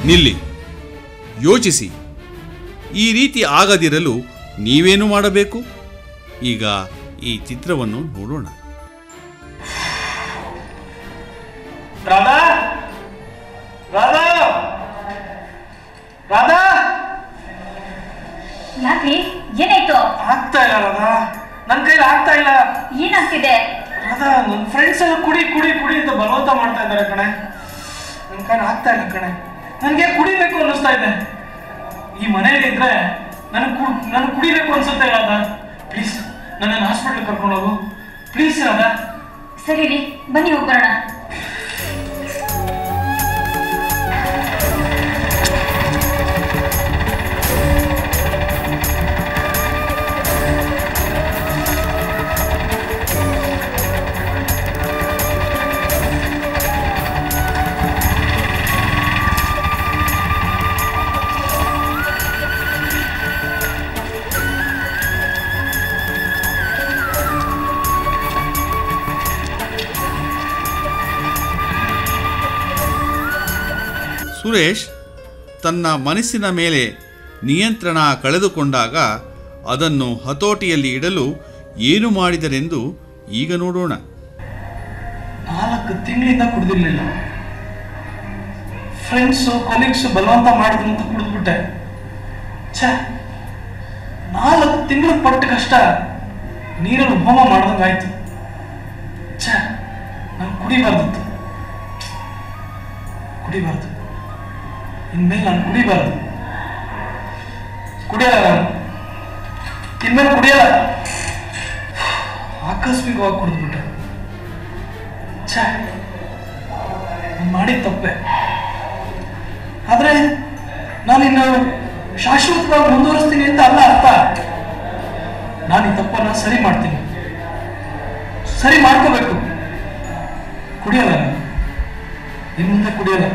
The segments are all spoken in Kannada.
ನಿಲ್ಲಿ, ಯೋಚಿಸಿ. ಈ ರೀತಿ ಆಗದಿರಲು ನೀವೇನು ಮಾಡಬೇಕು? ಈಗ ಈ ಚಿತ್ರವನ್ನು ನೋಡೋಣ. ರಾಧಾ, ರಾಧಾ, ರಾಧಾ, ಯಾಕ್ರಿ, ಏನಾಯ್ತು? ಆಗ್ತಾ ಇಲ್ಲ ರಾಧಾ, ನನ್ನ ಕೈಲಿ ಆಗ್ತಾ ಇಲ್ಲ. ಏನಾಗ್ತಿದೆ? ರಾಧಾ, ನನ್ನ ಫ್ರೆಂಡ್ಸ್ ಎಲ್ಲ ಕುಡಿ ಕುಡಿ ಕುಡಿ ಅಂತ ಬಲವಂತ ಮಾಡ್ತಾ ಇದ್ದಾರೆ ಕಣೆ. ನನ್ನ ಕೈಲಿ ಆಗ್ತಾ ಇಲ್ಲ ಕಣೆ. ನನಗೆ ಕುಡಿಬೇಕು ಅನ್ನಿಸ್ತಾ ಇದೆ. ಈ ಮನೇಲಿ ಇದ್ರೆ ನನಗೆ ಕುಡಿಬೇಕು ಅನ್ಸುತ್ತೆ ರಾಧಾ. ಪ್ಲೀಸ್ ನನ್ನನ್ನು ಹಾಸ್ಪಿಟ್ಲ್ ಕರ್ಕೊಂಡು ಹೋಗು ಪ್ಲೀಸ್ ರಾಧಾ. ಸರಿ ರೀ, ಬನ್ನಿ ಹೋಗೋಣ. ಸುರೇಶ್ ತನ್ನ ಮನಸ್ಸಿನ ಮೇಲೆ ನಿಯಂತ್ರಣ ಕಳೆದುಕೊಂಡಾಗ ಅದನ್ನು ಹತೋಟಿಯಲ್ಲಿ ಇಡಲು ಏನು ಮಾಡಿದರೆಂದು ಈಗ ನೋಡೋಣ. 4 ತಿಂಗಳಿಂದ ಕುಡಿದಿರ್ಲಿಲ್ಲ. ಫ್ರೆಂಡ್ಸು ಕೊಲೀಗ್ಸು ಬಲವಂತ ಮಾಡಿದ್ರು ಅಂತ ಕುಡಿದ್ಬಿಟ್ಟೆ. 4 ತಿಂಗಳ ಪಟ್ಟ ಕಷ್ಟ ನೀರಲ್ಲಿ ಹೋಮ ಮಾಡ್ದಂಗಾಯ್ತು. ನಾನು ಕುಡಿಬಾರ್ದಿತ್ತು. ಇನ್ಮೇಲೆ ನಾನು ಕುಡಿಬಾರ್ದು. ಕುಡಿಯಲ್ಲ ನಾನು ಇನ್ಮೇಲೆ ಕುಡಿಯಲ್ಲ. ಆಕಸ್ಮಿಕವಾಗಿ ಕುಡಿದ್ಬಿಟ್ಟೆ. ನಾನು ಮಾಡಿದ ತಪ್ಪೆ. ಆದ್ರೆ ನಾನಿನ್ನು ಶಾಶ್ವತವಾಗಿ ಮುಂದುವರಿಸ್ತೀನಿ ಅಂತ ಅಲ್ಲ ಅರ್ಥ. ನಾನು ಈ ತಪ್ಪನ್ನ ಸರಿ ಮಾಡ್ತೀನಿ, ಸರಿ ಮಾಡ್ಕೋಬೇಕು. ಕುಡಿಯಲ್ಲ ನಾನು ಇನ್ನು ಮುಂದೆ ಕುಡಿಯಲ್ಲ.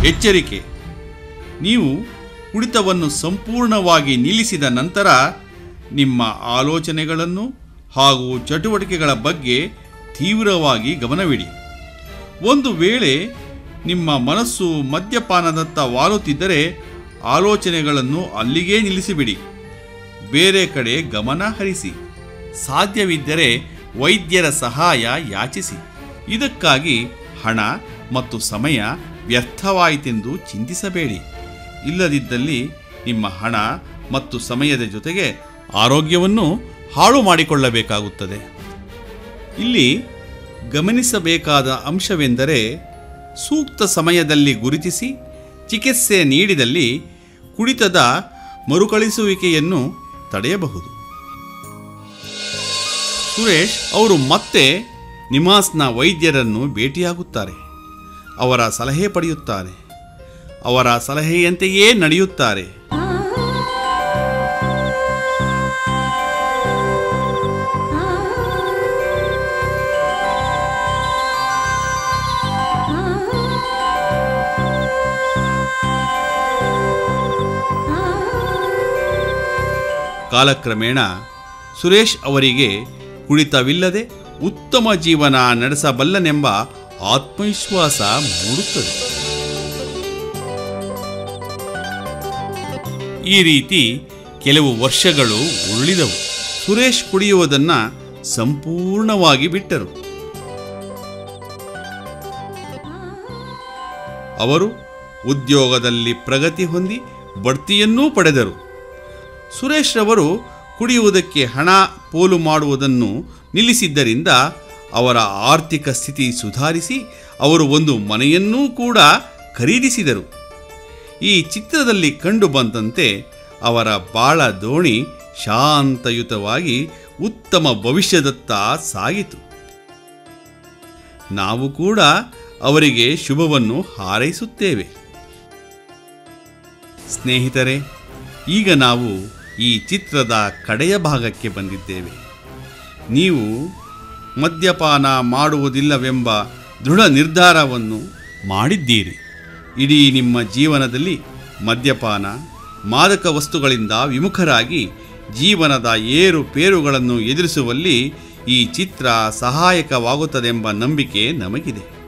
ಎಚ್ಚರಿಕೆ: ನೀವು ಕುಡಿತವನ್ನು ಸಂಪೂರ್ಣವಾಗಿ ನಿಲ್ಲಿಸಿದ ನಂತರ ನಿಮ್ಮ ಆಲೋಚನೆಗಳನ್ನು ಹಾಗೂ ಚಟುವಟಿಕೆಗಳ ಬಗ್ಗೆ ತೀವ್ರವಾಗಿ ಗಮನವಿಡಿ. ಒಂದು ವೇಳೆ ನಿಮ್ಮ ಮನಸ್ಸು ಮದ್ಯಪಾನದತ್ತ ವಾಲುತ್ತಿದ್ದರೆ ಆಲೋಚನೆಗಳನ್ನು ಅಲ್ಲಿಗೇ ನಿಲ್ಲಿಸಿಬಿಡಿ. ಬೇರೆ ಕಡೆ ಗಮನ ಹರಿಸಿ. ಸಾಧ್ಯವಿದ್ದರೆ ವೈದ್ಯರ ಸಹಾಯ ಯಾಚಿಸಿ. ಇದಕ್ಕಾಗಿ ಹಣ ಮತ್ತು ಸಮಯ ವ್ಯರ್ಥವಾಯಿತೆಂದು ಚಿಂತಿಸಬೇಡಿ. ಇಲ್ಲದಿದ್ದಲ್ಲಿ ನಿಮ್ಮ ಹಣ ಮತ್ತು ಸಮಯದ ಜೊತೆಗೆ ಆರೋಗ್ಯವನ್ನು ಹಾಳು ಮಾಡಿಕೊಳ್ಳಬೇಕಾಗುತ್ತದೆ. ಇಲ್ಲಿ ಗಮನಿಸಬೇಕಾದ ಅಂಶವೆಂದರೆ, ಸೂಕ್ತ ಸಮಯದಲ್ಲಿ ಗುರುತಿಸಿ ಚಿಕಿತ್ಸೆ ನೀಡಿದಲ್ಲಿ ಕುಡಿತದ ಮರುಕಳಿಸುವಿಕೆಯನ್ನು ತಡೆಯಬಹುದು. ಸುರೇಶ್ ಅವರು ಮತ್ತೆ ನಿಮಾಸ್ನ ವೈದ್ಯರನ್ನು ಭೇಟಿಯಾಗುತ್ತಾರೆ. ಅವರ ಸಲಹೆ ಪಡೆಯುತ್ತಾರೆ. ಅವರ ಸಲಹೆಯಂತೆಯೇ ನಡೆಯುತ್ತಾರೆ. ಕಾಲಕ್ರಮೇಣ ಸುರೇಶ್ ಅವರಿಗೆ ಕುಡಿತವಿಲ್ಲದೆ ಉತ್ತಮ ಜೀವನ ನಡೆಸಬಲ್ಲನೆಂಬ ಆತ್ಮವಿಶ್ವಾಸ ಮೂಡುತ್ತದೆ. ಈ ರೀತಿ ಕೆಲವು ವರ್ಷಗಳು ಉರುಳಿದವು. ಸುರೇಶ್ ಕುಡಿಯುವುದನ್ನು ಸಂಪೂರ್ಣವಾಗಿ ಬಿಟ್ಟರು. ಅವರು ಉದ್ಯೋಗದಲ್ಲಿ ಪ್ರಗತಿ ಹೊಂದಿ ಬಡ್ತಿಯನ್ನೂ ಪಡೆದರು. ಸುರೇಶ್ ರವರು ಕುಡಿಯುವುದಕ್ಕೆ ಹಣ ಪೋಲು ಮಾಡುವುದನ್ನು ನಿಲ್ಲಿಸಿದ್ದರಿಂದ ಅವರ ಆರ್ಥಿಕ ಸ್ಥಿತಿ ಸುಧಾರಿಸಿ ಅವರು ಒಂದು ಮನೆಯನ್ನೂ ಕೂಡ ಖರೀದಿಸಿದರು. ಈ ಚಿತ್ರದಲ್ಲಿ ಕಂಡುಬಂದಂತೆ ಅವರ ಬಾಳ ದೋಣಿ ಶಾಂತಯುತವಾಗಿ ಉತ್ತಮ ಭವಿಷ್ಯದತ್ತ ಸಾಗಿತು. ನಾವು ಕೂಡ ಅವರಿಗೆ ಶುಭವನ್ನು ಹಾರೈಸುತ್ತೇವೆ. ಸ್ನೇಹಿತರೆ, ಈಗ ನಾವು ಈ ಚಿತ್ರದ ಕಡೆಯ ಭಾಗಕ್ಕೆ ಬಂದಿದ್ದೇವೆ. ನೀವು ಮದ್ಯಪಾನ ಮಾಡುವುದಿಲ್ಲವೆಂಬ ದೃಢ ನಿರ್ಧಾರವನ್ನು ಮಾಡಿದ್ದೀರಿ. ಇಡೀ ನಿಮ್ಮ ಜೀವನದಲ್ಲಿ ಮದ್ಯಪಾನ, ಮಾದಕ ವಸ್ತುಗಳಿಂದ ವಿಮುಖರಾಗಿ ಜೀವನದ ಏರುಪೇರುಗಳನ್ನು ಎದುರಿಸುವಲ್ಲಿ ಈ ಚಿತ್ರ ಸಹಾಯಕವಾಗುತ್ತದೆಂಬ ನಂಬಿಕೆ ನಮಗಿದೆ.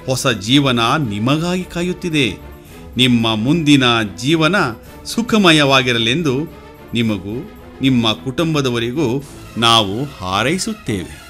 ಹೊಸ ಜೀವನ ನಿಮಗಾಗಿ ಕಾಯುತ್ತಿದೆ. ನಿಮ್ಮ ಮುಂದಿನ ಜೀವನ ಸುಖಮಯವಾಗಿರಲೆಂದು ನಿಮಗೂ ನಿಮ್ಮ ಕುಟುಂಬದವರಿಗೂ ನಾವು ಹಾರೈಸುತ್ತೇವೆ.